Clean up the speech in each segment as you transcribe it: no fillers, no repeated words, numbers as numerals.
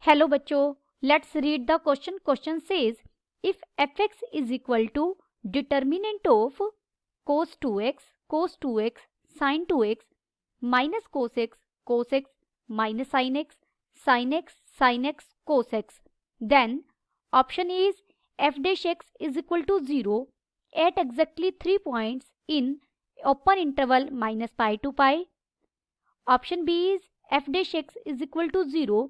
Hello बच्चों, let's read the question. Question says if fx is equal to determinant of cos 2x sin 2x minus cos x minus sin x cos x, then option A is f dash x is equal to 0 at exactly 3 points in open interval minus pi to pi. Option B is f dash x is equal to 0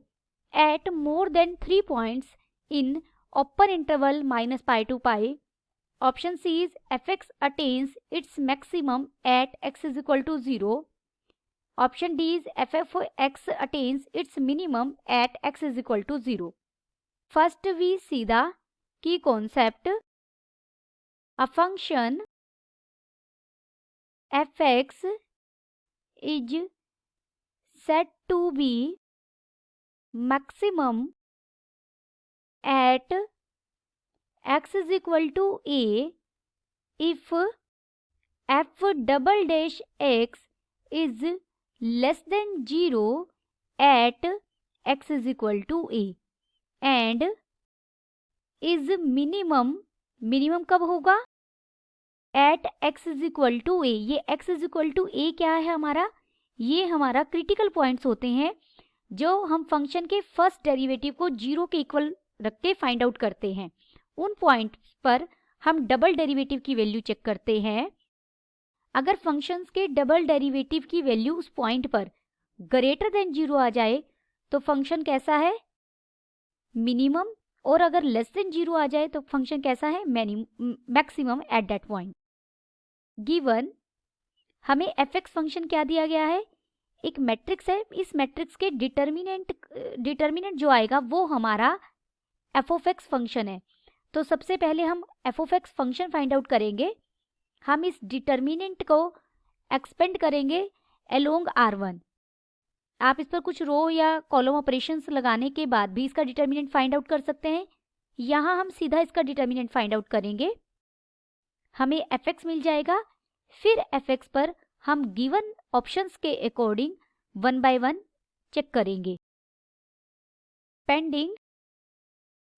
at more than 3 points in open interval minus pi to pi. Option C is fx attains its maximum at x is equal to 0. Option D is f(x) attains its minimum at x is equal to 0. First we see the key concept. A function fx is said to be maximum at x is equal to a if f double dash x is less than 0 at x is equal to a and is minimum कब होगा? at x is equal to a. ये x is equal to a क्या है हमारा? ये हमारा critical points होते हैं जो हम फंक्शन के फर्स्ट डेरिवेटिव को 0 के इक्वल रख के फाइंड आउट करते हैं. उन पॉइंट्स पर हम डबल डेरिवेटिव की वैल्यू चेक करते हैं. अगर फंक्शंस के डबल डेरिवेटिव की वैल्यू उस पॉइंट पर ग्रेटर देन 0 आ जाए तो फंक्शन कैसा है? मिनिमम. और अगर लेस देन 0 आ जाए तो फंक्शन कैसा है? Maximum at that point. Given हमें fx फंक्शन क्या दिया गया है? एक मैट्रिक्स है. इस मैट्रिक्स के डिटर्मिनेंट जो आएगा वो हमारा f ऑफ x फंक्शन है. तो सबसे पहले हम f of x function find out करेंगे. हम इस डिटर्मिनेंट को एक्सपेंड करेंगे अलोंग r1. आप इस पर कुछ रो या कॉलम ऑपरेशंस लगाने के बाद भी इसका डिटर्मिनेंट फाइंड आउट कर सकते हैं. यहाँ हम सीधा इसका डिटर्मिनेंट फाइंड आउट करेंगे. हमें fx मिल जाएगा. फिर fx पर हम गिवन ऑप्शंस के अकॉर्डिंग 1 by 1 चेक करेंगे. Pending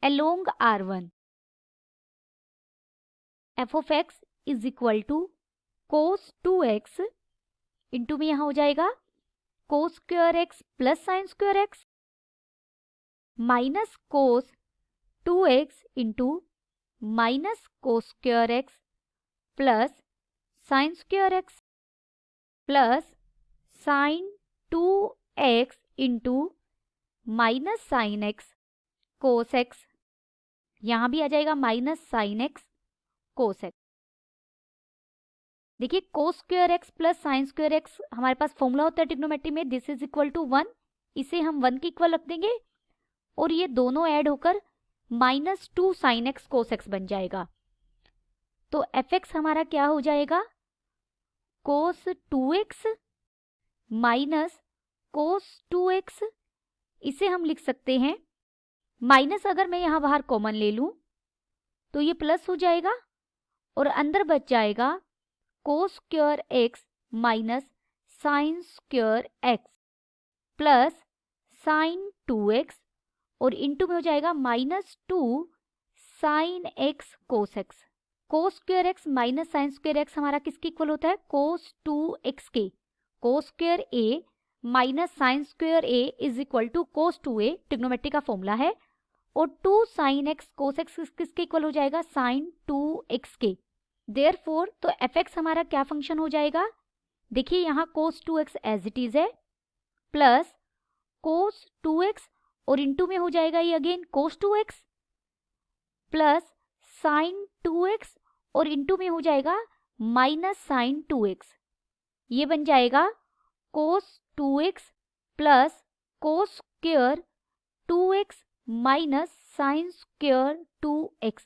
along r1 f of x is equal to cos 2x into में यहाँ हो जाएगा cos square x plus sine square x minus cos 2x into minus cos square x plus sine square x plus sine 2x into minus sine x cos x. यहाँ भी आ जाएगा minus sine x cos x. देखिए cos square x plus sine square x हमारे पास formula होता है trigonometry में. This is equal to 1. इसे हम 1 के इक्वल रख देंगे और ये दोनों ऐड होकर minus 2 sine x cos x बन जाएगा. तो fx हमारा क्या हो जाएगा? कोस 2x माइनस कोस 2x. इसे हम लिख सकते हैं माइनस. अगर मैं यहाँ बाहर कॉमन ले लूँ तो ये प्लस हो जाएगा और अंदर बच जाएगा cos square x minus sine square x plus sine 2x और इंटू में हो जाएगा minus 2 sine x cos x. Cos square x minus sine square x हमारा किसके इक्वल होता है? कोस 2x के. Cos square a minus sine square a is equal to cos 2a trigonometry का फॉर्मूला है. और 2 साइन x कोस x किसके equal हो जाएगा? साइन 2x के. देयरफॉर तो fx हमारा क्या फंक्शन हो जाएगा? देखिए यहाँ कोस 2x एज इट इज है प्लस कोस 2x और इंटू में हो जाएगा ये अगेन कोस 2x प्लस साइन 2x और इंटू में हो जाएगा माइनस साइन 2x. ये बन जाएगा कोस 2x plus cos square 2x minus sine square 2x.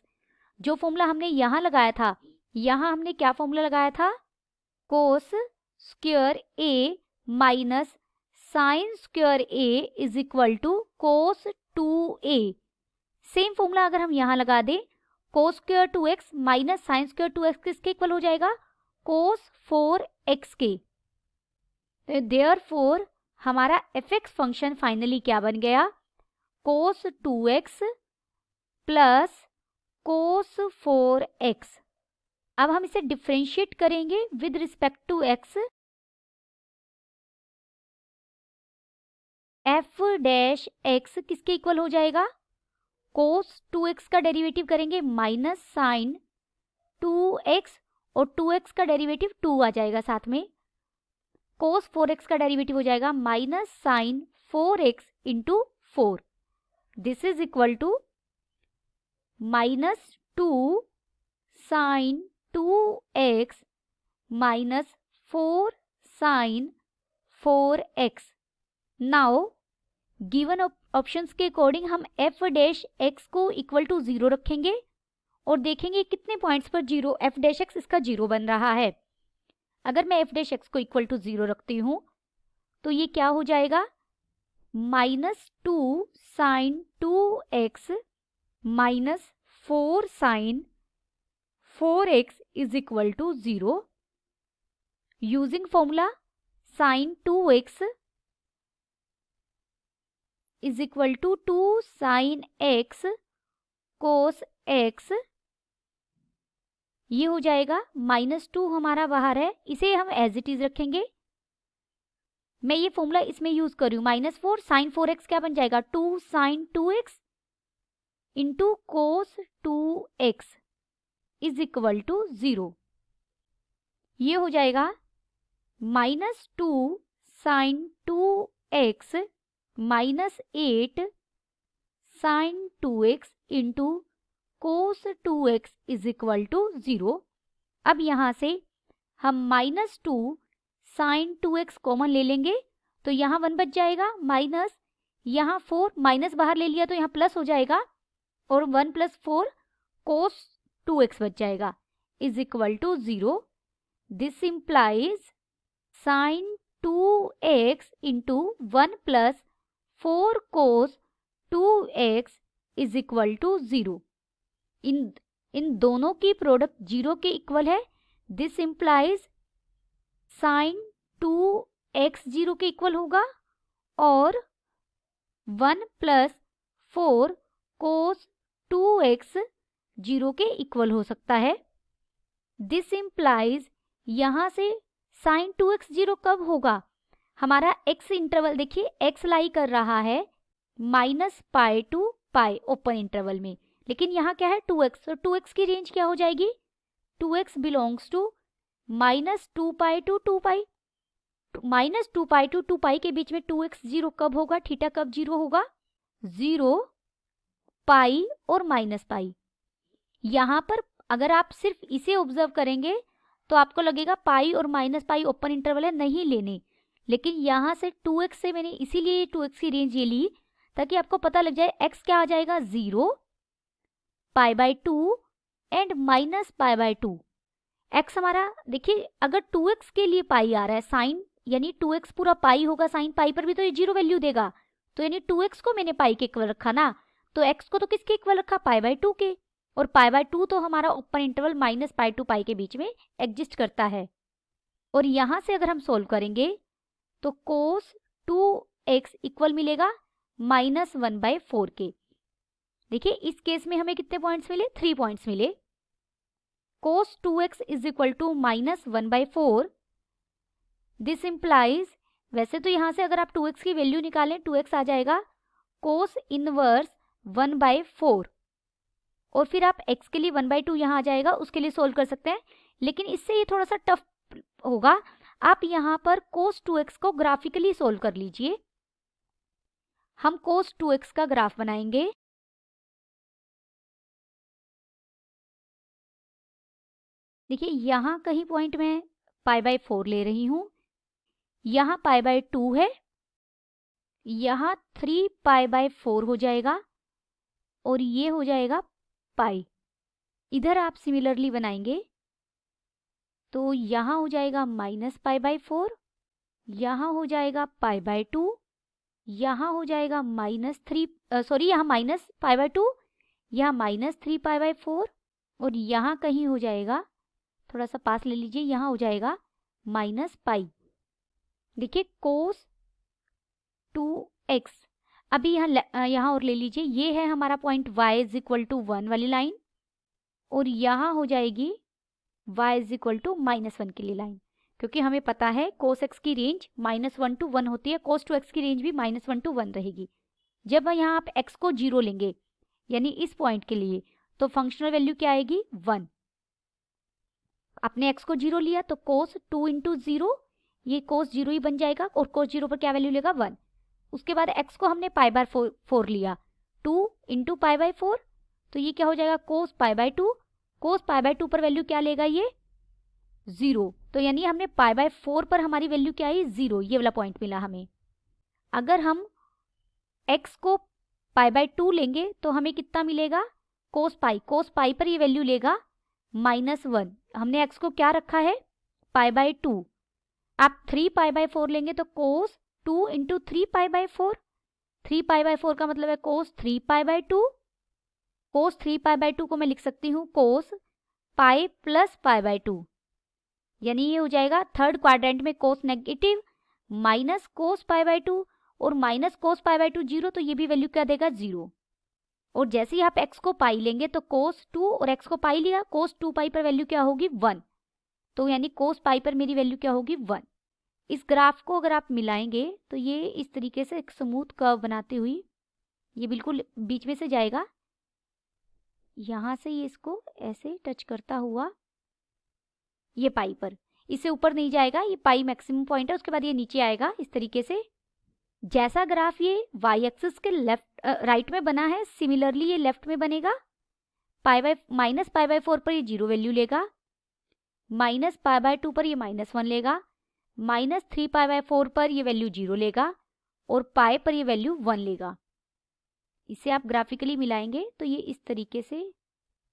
जो फॉर्मूला हमने यहाँ लगाया था, यहाँ हमने क्या फॉर्मूला लगाया था? Cos square a minus sine square a is equal to cos 2a. Same formula अगर हम यहाँ लगा दें, cos square 2x minus sine square 2x किसके इक्वल हो जाएगा? कोस 4x के. देयरफॉर हमारा fx फंक्शन फाइनली क्या बन गया? cos 2x plus cos 4x। अब हम इसे डिफ्रेंशिएट करेंगे with respect to x। f dash x किसके इक्वल हो जाएगा? cos 2x का डेरिवेटिव करेंगे माइनस साइन 2x और 2x का डेरिवेटिव 2 आ जाएगा साथ में। cos 4x का डेरिवेटिव हो जाएगा minus sine 4x into 4। This is equal to minus 2 sine 2x minus 4 sine 4x। Now given options के अकॉर्डिंग हम f डैश x को इक्वल टू 0 रखेंगे और देखेंगे कितने पॉइंट्स पर जीरो f डैश x इसका 0 बन रहा है। अगर मैं f डैश x को इक्वल टू 0 रखती हूँ तो ये क्या हो जाएगा? Minus 2 sine 2x minus 4 sine 4x is equal to 0। Using formula sine 2x is equal to 2 sine x cos x। ये हो जाएगा माइनस 2 हमारा बाहर है, इसे हम एज इट इज रखेंगे। मैं ये फॉर्मूला इसमें यूज कर रही हूँ। माइनस 4 साइन 4x क्या बन जाएगा? 2 sine 2x into cos 2x is equal to 0। ये हो जाएगा minus 2 sine 2x minus 8 sine 2x into cos 2x is equal to 0। अब यहाँ से हम माइनस 2 साइन 2x कॉमन ले लेंगे तो यहाँ 1 बच जाएगा, माइनस यहाँ 4 माइनस बाहर ले लिया तो यहाँ प्लस हो जाएगा और 1 प्लस 4 कोस 2x बच जाएगा is equal to 0। This implies sine 2x into 1 plus 4 cos 2x is equal to 0। इन दोनों की प्रोडक्ट 0 के इक्वल है। दिस इम्प्लाइज साइन 2x 0 के इक्वल होगा और 1 प्लस 4 कोस 2x 0 के इक्वल हो सकता है। दिस इम्प्लाइज यहाँ से साइन 2x 0 कब होगा? हमारा x इंटरवल देखिए x लाई कर रहा है minus pi to pi open interval में, लेकिन यहाँ क्या है 2x, तो 2x की रेंज क्या हो जाएगी? 2x belongs to minus 2 pi to 2 pi. Minus 2 pi to 2 pi के बीच में 2x 0 कब होगा? थीटा कब 0 होगा? 0 पाई और माइनस पाई। यहाँ पर अगर आप सिर्फ इसे ऑब्जर्व करेंगे तो आपको लगेगा पाई और माइनस पाई ओपन इंटरवल है, नहीं लेने, लेकिन यहाँ से 2x से मैंने इसीलिए 2x की रेंज ये ली ताकि आपको पता लग जाए x क्या आ जाएगा 0 pi by 2 and minus pi by 2। x हमारा देखिए अगर 2x के लिए पाई आ रहा है, साइन यानी 2x पूरा पाई होगा, साइन पाई पर भी तो ये 0 वैल्यू देगा, तो यानी 2x को मैंने पाई के इक्वल रखा ना, तो x को तो किसके इक्वल रखा? पाई बाय 2 के, और पाई बाय 2 तो हमारा open interval minus pi to pi के बीच में एग्जिस्ट करता है। और यहाँ से अगर हम सोल्व करेंगे तो कोस 2x इक्वल मिलेगा माइनस 1/4 के। देखिए इस केस में हमें कितने पॉइंट्स मिले? 3 पॉइंट्स मिले। Cos 2x is equal to minus 1/4। This implies, वैसे तो यहाँ से अगर आप 2x की वैल्यू निकालें 2x आ जाएगा कोस इनवर्स 1/4, और फिर आप x के लिए 1/2 यहाँ आ जाएगा, उसके लिए सोल्व कर सकते हैं, लेकिन इससे ये थोड़ा सा टफ होगा। आप यहाँ पर cos 2x को ग्राफिकली सोल्व कर लीजिए। हम cos 2x का ग्राफ बनाएंगे। देखिए यहाँ कहीं पॉइंट में पाई बाय 4 ले रही हूँ, यहाँ पाई बाय 2 है, यहाँ 3 पाई बाय 4 हो जाएगा और ये हो जाएगा पाई। इधर आप सिमिलरली बनाएंगे तो यहाँ हो जाएगा माइनस पाई बाय 4, यहाँ हो जाएगा पाई बाय 2, यहाँ हो जाएगा माइनस 3, सॉरी यहाँ माइनस पाई बाय 2, यहाँ माइनस 3 पाई बाय 4, और यहाँ कहीं हो जाएगा, थोड़ा सा पास ले लीजिए, यहाँ हो जाएगा माइनस पाई। देखिए कोस 2x, अभी यहाँ और ले लीजिए, ये है हमारा point y is equal to 1 वाली लाइन, और यहाँ हो जाएगी y इज इक्वल टू -1 के लिए लाइन, क्योंकि हमें पता है cos x की रेंज -1 to 1 होती है, cos 2x की रेंज भी -1 to 1 रहेगी। जब यहाँ आप x को 0 लेंगे यानी इस पॉइंट के लिए, तो फंक्शनल वैल्यू क्या आएगी 1। आपने x को 0 लिया तो cos 2 इंटू 0, ये cos 0 ही बन जाएगा, और cos 0 पर क्या वैल्यू लेगा 1। उसके बाद x को हमने पाई बाय 4 लिया, 2 इंटू पाई बाय 4, तो ये क्या हो जाएगा cos pi by 2। cos pi by 2 पर वैल्यू क्या लेगा ये 0, तो यानी हमने पाई बाय 4 पर हमारी वैल्यू क्या आई 0, ये वाला पॉइंट मिला हमें। अगर हम x को पाई बाय 2 लेंगे तो हमें कितना मिलेगा cos पाई पर ये वैल्यू लेगा -1। हमने x को क्या रखा है पाई बाय 2। आप 3 पाई बाय 4 लेंगे तो cos 2 into 3 pi by 4, 3 pi by 4 का मतलब है cos 3 pi by 2। cos 3 pi by 2 को मैं लिख सकती हूँ cos pi plus pi by 2, यानी ये हो जाएगा थर्ड क्वाड्रेंट में cos negative minus cos pi by 2 और माइनस cos पाई बाय 2 0, तो ये भी वैल्यू क्या देगा 0। और जैसे ही आप x को पाई लेंगे तो cos 2 और x को पाई लिया, cos 2 पाई पर वैल्यू क्या होगी 1, तो यानी cos पाई पर मेरी वैल्यू क्या होगी 1। इस ग्राफ को अगर आप मिलाएंगे तो ये इस तरीके से एक स्मूथ कर्व बनाती हुई ये बिल्कुल बीच में से जाएगा, यहाँ से ये इसको ऐसे टच करता हुआ ये पाई पर, इससे ऊपर नहीं जाएगा, ये पाई मैक्सिमम पॉइंट है, उसके बाद ये नीचे आएगा इस तरीके से। जैसा ग्राफ ये y एक्सिस के लेफ्ट राइट में बना है, सिमिलरली ये लेफ्ट में बनेगा। माइनस पाई बाय 4 पर ये 0 वैल्यू लेगा, माइनस पाई बाय 2 पर ये -1 लेगा, -3 पाई बाय 4 पर ये वैल्यू 0 लेगा, और पाई पर ये वैल्यू 1 लेगा। इसे आप ग्राफिकली मिलाएंगे तो ये इस तरीके से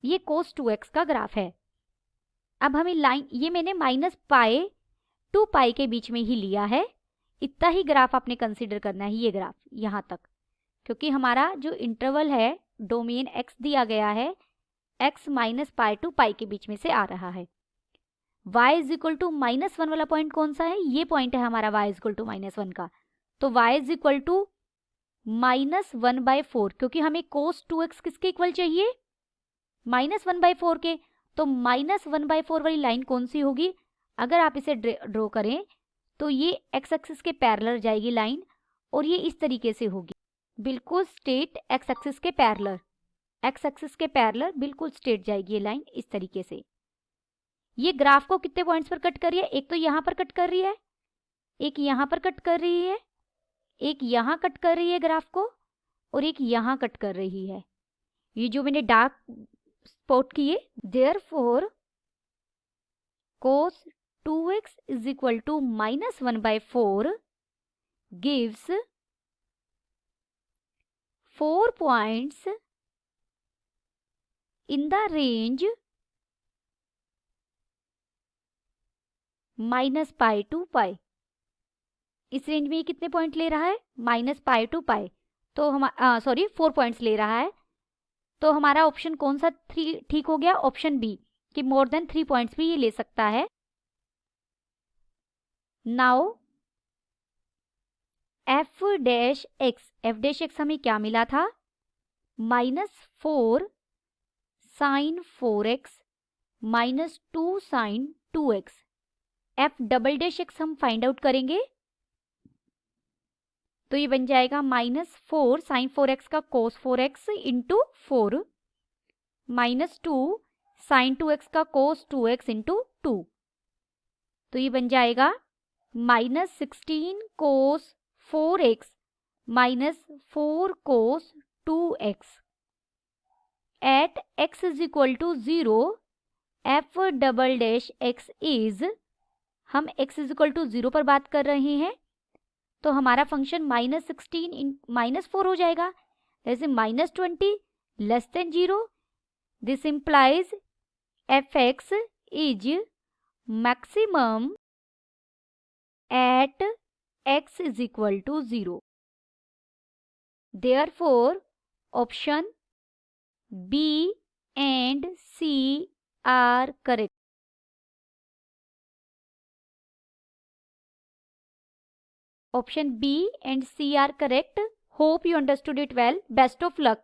ये cos 2x का ग्राफ है। अब हमें लाइन, ये मैंने -पाई टू पाई के बीच में ही लिया है, इतना ही ग्राफ आपने कंसीडर करना है, ये ग्राफ यहाँ तक, क्योंकि हमारा जो इंटरवल है डोमेन x दिया गया है, x -पाई टू पाई के बीच में से आ रहा है। y इज इक्वल टू -1 वाला पॉइंट कौन सा है, ये पॉइंट है हमारा y इज इक्वल टू -1 का, तो y इज इक्वल टू -1/4, क्योंकि हमें cos 2x किसके इक्वल चाहिए -1/4 के, तो -1/4 वाली लाइन कौन सी होगी, अगर आप इसे ड्रॉ करें तो ये x एक्सिस के पैरेलल जाएगी लाइन, और ये इस तरीके से होगी बिल्कुल स्ट्रेट x एक्सिस के पैरेलल, x एक्सिस के पैरेलल बिल्कुल स्ट्रेट जाएगी ये लाइन इस तरीके से। ये ग्राफ को कितने पॉइंट्स पर कट कर रही है, एक तो यहाँ पर कट कर रही है, एक यहाँ पर कट कर रही है, एक यहाँ कट कर रही है ग्राफ को, और एक यहाँ कट कर रही है। ये जो मैंने डार्क स्पॉट किए, therefore cos 2x is equal to -1/4 gives 4 points in the range -pi to pi. इस रेंज में ये कितने पॉइंट ले रहा है -पाई टू पाई, तो हम 4 पॉइंट्स ले रहा है, तो हमारा ऑप्शन कौन सा ठीक हो गया, ऑप्शन बी, कि मोर देन 3 पॉइंट्स भी ये ले सकता है। नाउ f' हमें क्या मिला था -4 sin 4x -2 sin 2x। f" हम फाइंड आउट करेंगे तो ये बन जाएगा -4 sin 4x का cos 4x into 4 -2 sin 2x का cos 2x इंटू 2, तो ये बन जाएगा -16 cos 4x -4 cos 2x। At x is equal to 0 f" is, हम x इज इक्वल टू 0 पर बात कर रहे हैं, तो हमारा फंक्शन -16 -4 हो जाएगा, जैसे -20 less than 0। This implies f(x) is maximum at x is equal to 0। Therefore option B and C are correct. Option B and C are correct. Hope you understood it well. Best of luck.